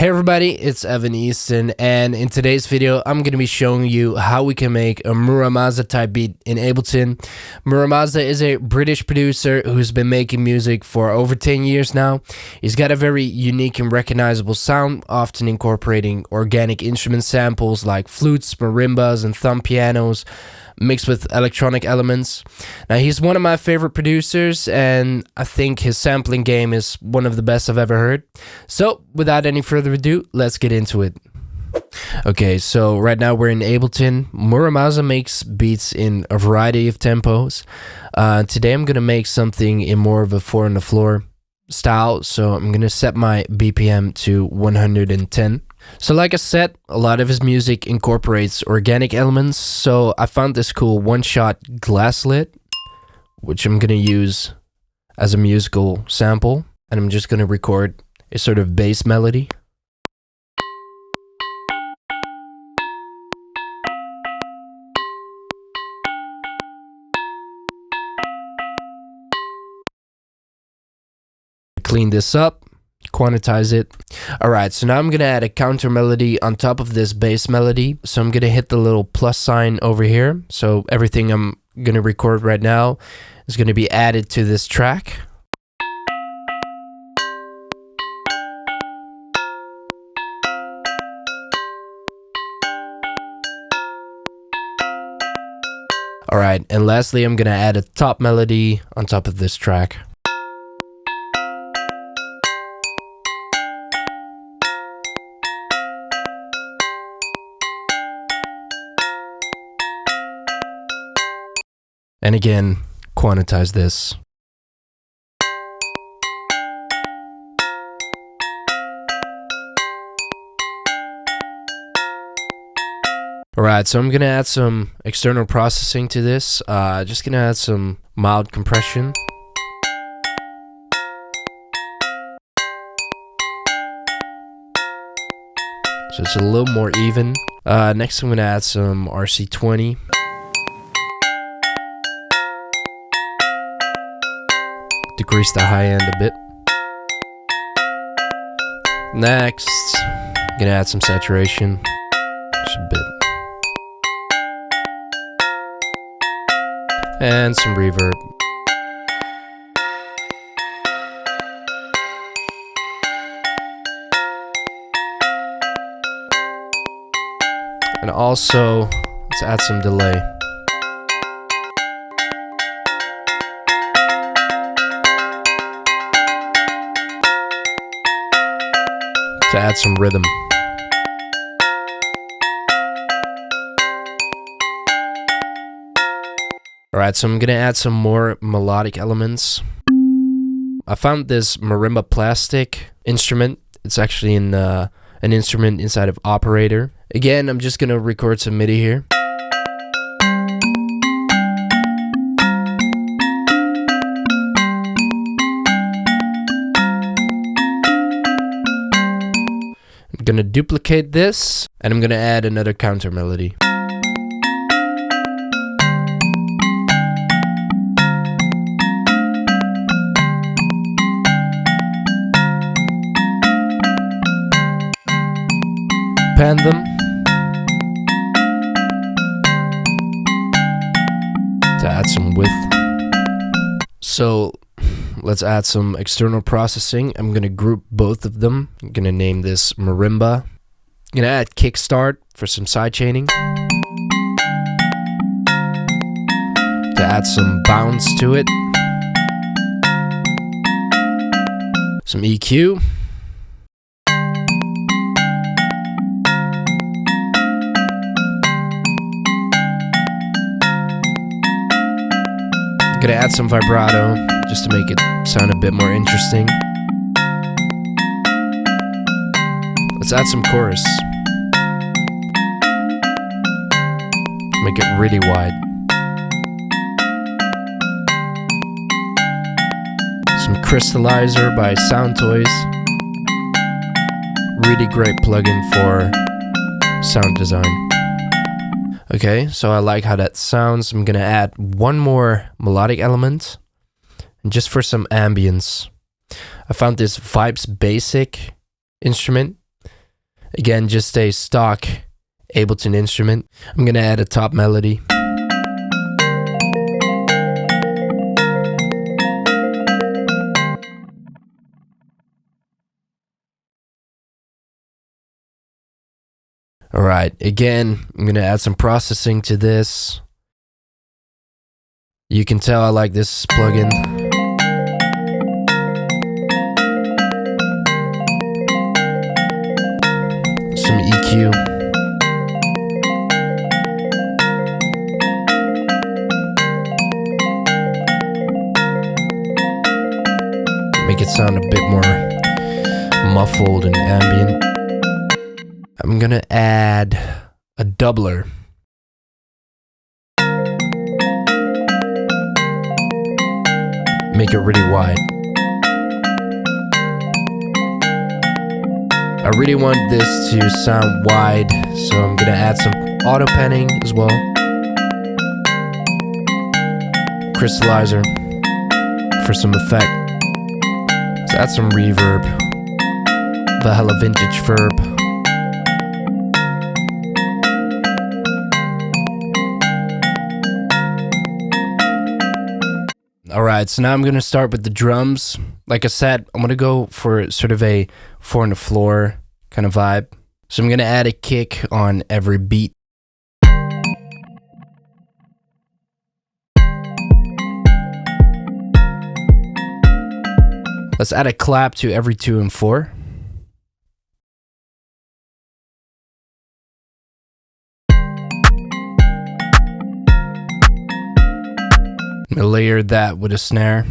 Hey everybody, it's Evan Easton, and in today's video, I'm going to be showing you how we can make a Mura Masa type beat in Ableton. Mura Masa is a British producer who's been making music for over 10 years now. He's got a very unique and recognizable sound, often incorporating organic instrument samples like flutes, marimbas, and thumb pianos, mixed with electronic elements. Now, he's one of my favorite producers, and I think his sampling game is one of the best I've ever heard. So, without any further ado, let's get into it. Okay, so right now we're in Ableton. Mura Masa makes beats in a variety of tempos. Today I'm gonna make something in more of a 4 on the floor style, so I'm gonna set my BPM to 110. So like I said, a lot of his music incorporates organic elements, so I found this cool one-shot glass lid, which I'm gonna use as a musical sample, and I'm just gonna record a sort of bass melody. Clean this up, quantize it. Alright, so now I'm gonna add a counter melody on top of this bass melody. So I'm gonna hit the little plus sign over here. So everything I'm gonna record right now is gonna be added to this track. Alright, and lastly I'm gonna add a top melody on top of this track. And again, quantize this. Alright, so I'm gonna add some external processing to this. Just gonna add some mild compression. So it's a little more even. Next I'm gonna add some RC20. Decrease the high end a bit. Next, I'm gonna add some saturation, just a bit, and some reverb. And also, let's add some delay. To add some rhythm. Alright, so I'm gonna add some more melodic elements. I found this Marimba plastic instrument. It's actually an instrument inside of Operator. Again, I'm just gonna record some MIDI here. I'm gonna duplicate this, and I'm gonna add another counter melody. Pan them to add some width. So let's add some external processing. I'm gonna group both of them. I'm gonna name this Marimba. I'm gonna add kickstart for some sidechaining. To add some bounce to it. Some EQ. I'm gonna add some vibrato just to make it sound a bit more interesting. Let's add some chorus. Make it really wide. Some Crystallizer by Soundtoys. Really great plugin for sound design. Okay, so I like how that sounds. I'm gonna add one more melodic element. And just for some ambience, I found this Vibes Basic instrument. Again, just a stock Ableton instrument. I'm gonna add a top melody. All right, again, I'm gonna add some processing to this. You can tell I like this plugin. Some EQ. Make it sound a bit more muffled and ambient. I'm gonna add a doubler. Make it really wide. I really want this to sound wide, so I'm gonna add some auto panning as well. Crystallizer for some effect. Let's add some reverb. Valhalla vintage verb. Alright, so now I'm going to start with the drums. Like I said, I'm going to go for sort of a 4 on the floor kind of vibe. So I'm going to add a kick on every beat. Let's add a clap to every 2 and 4. I'm gonna layer that with a snare.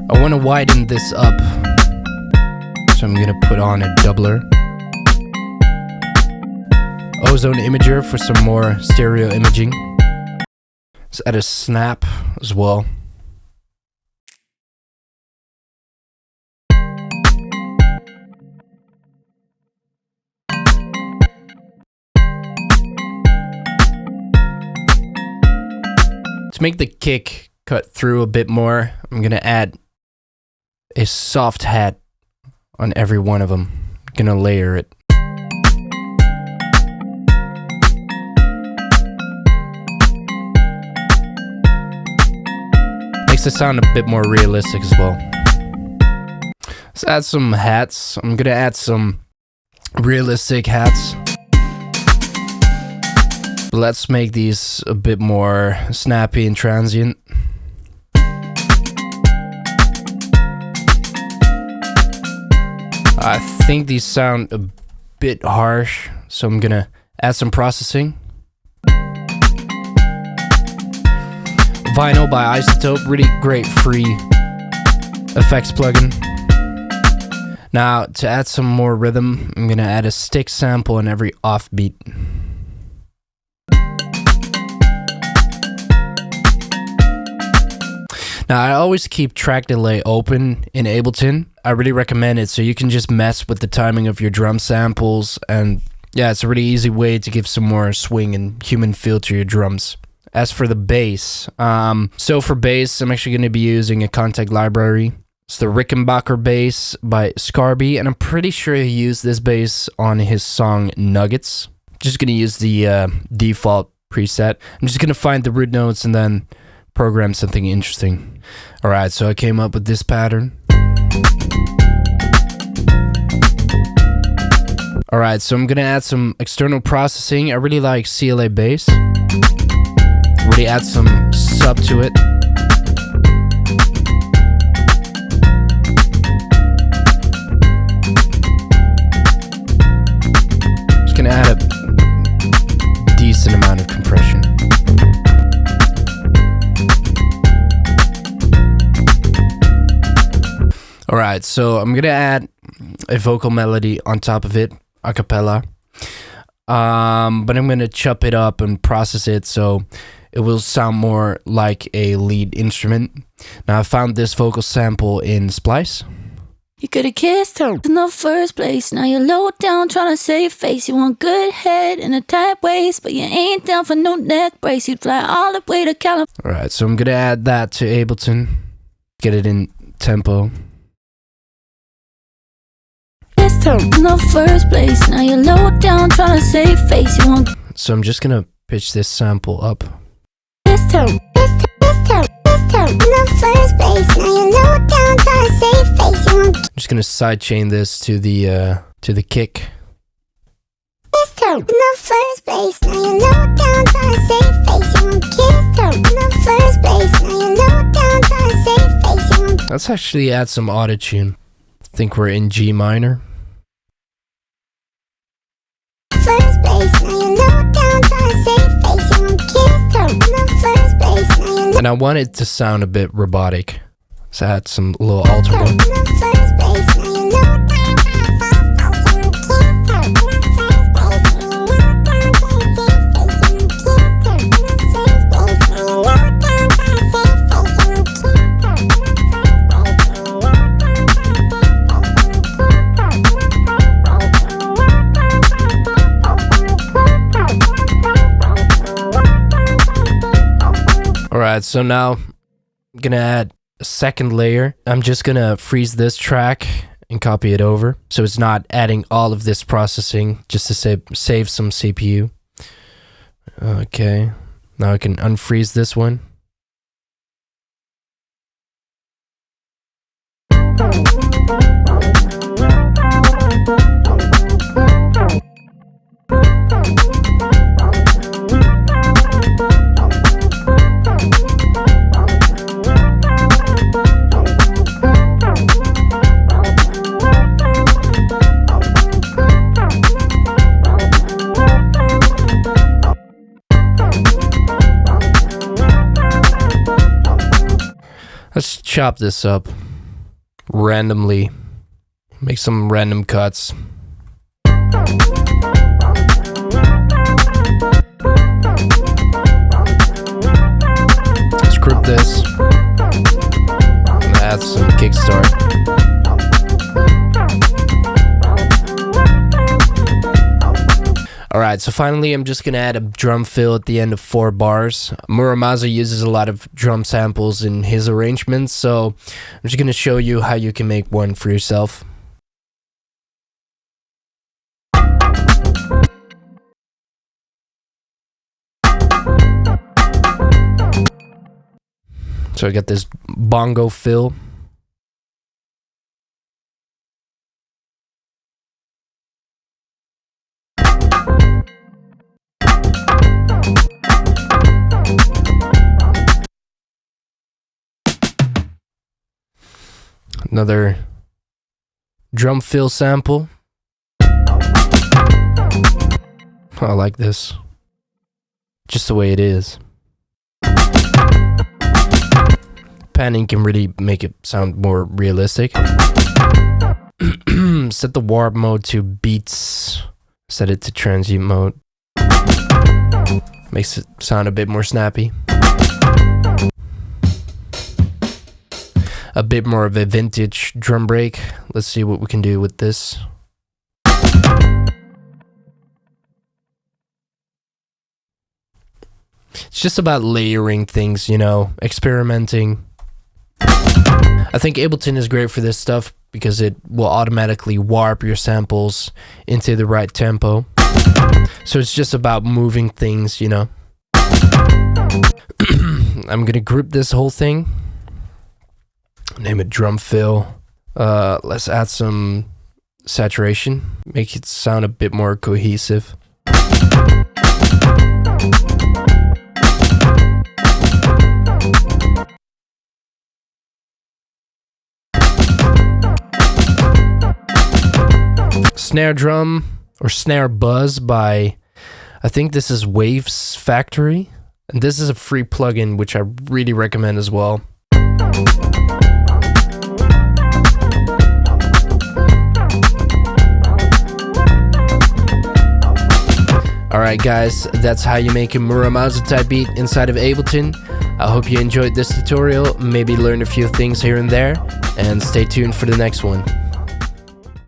I want to widen this up, so I'm gonna put on a doubler. Ozone imager for some more stereo imaging. Let's add a snap as well. To make the kick cut through a bit more, I'm gonna add a soft hat on every one of them. I'm gonna layer it. Makes it sound a bit more realistic as well. Let's add some hats. I'm gonna add some realistic hats. Let's make these a bit more snappy and transient. I think these sound a bit harsh, so I'm gonna add some processing. Vinyl by Isotope, really great free effects plugin. Now, to add some more rhythm, I'm gonna add a stick sample on every offbeat. Now, I always keep track delay open in Ableton. I really recommend it, so you can just mess with the timing of your drum samples, and yeah, it's a really easy way to give some more swing and human feel to your drums. As for the bass, so for bass, I'm actually going to be using a contact library. It's the Rickenbacker bass by Scarby, and I'm pretty sure he used this bass on his song Nuggets. Just going to use the default preset. I'm just going to find the root notes and then program something interesting. Alright, so I came up with this pattern. Alright, so I'm going to add some external processing. I really like CLA bass. Really add some sub to it. Just gonna add a decent amount of compression. Alright, so I'm gonna add a vocal melody on top of it, a cappella. But I'm gonna chop it up and process it so it will sound more like a lead instrument. Now I found this vocal sample in Splice. You could've kissed her in the first place. Now you're low down trying to save face. You want good head and a tight waist, but you ain't down for no neck brace. You'd fly all the way to California. Alright, so I'm gonna add that to Ableton. Get it in tempo. Kissed her in the first place. Now you're low down trying to save face. You want So I'm just gonna pitch this sample up. kissed her in the first place. Now you're low down trying to save face. You want I'm just gonna sidechain this to the kick. kissed her in the first place. Now you're low down trying to save face. You want kissed her in the first place. Now you're low down trying to save face. You want Let's actually add some autotune. I think we're in G minor. first place. Now you're low down trying to save face. You want kissed her in the first place. Now you're And I want it to sound a bit robotic. So add some little alter in one. the first place. Now you're low Alright, so now I'm gonna add a second layer. I'm just gonna freeze this track and copy it over. So it's not adding all of this processing, just to save some CPU. Okay, now I can unfreeze this one. Let's chop this up randomly. Make some random cuts. Let's group this. And add some kickstart. Alright, so finally I'm just gonna add a drum fill at the end of 4 bars. Mura Masa uses a lot of drum samples in his arrangements, so I'm just gonna show you how you can make one for yourself. So I got this bongo fill. Another drum fill sample. I like this. Just the way it is. Panning can really make it sound more realistic. Set the warp mode to beats. Set it to transient mode. Makes it sound a bit more snappy. A bit more of a vintage drum break. Let's see what we can do with this. It's just about layering things, you know, experimenting. I think Ableton is great for this stuff because it will automatically warp your samples into the right tempo. So it's just about moving things, you know. I'm gonna group this whole thing. Name it drum fill. Let's add some saturation. Make it sound a bit more cohesive. Snare drum or snare buzz by, I think this is Waves Factory. And this is a free plugin which I really recommend as well. Alright guys, that's how you make a Mura Masa type beat inside of Ableton. I hope you enjoyed this tutorial, maybe learned a few things here and there, and stay tuned for the next one.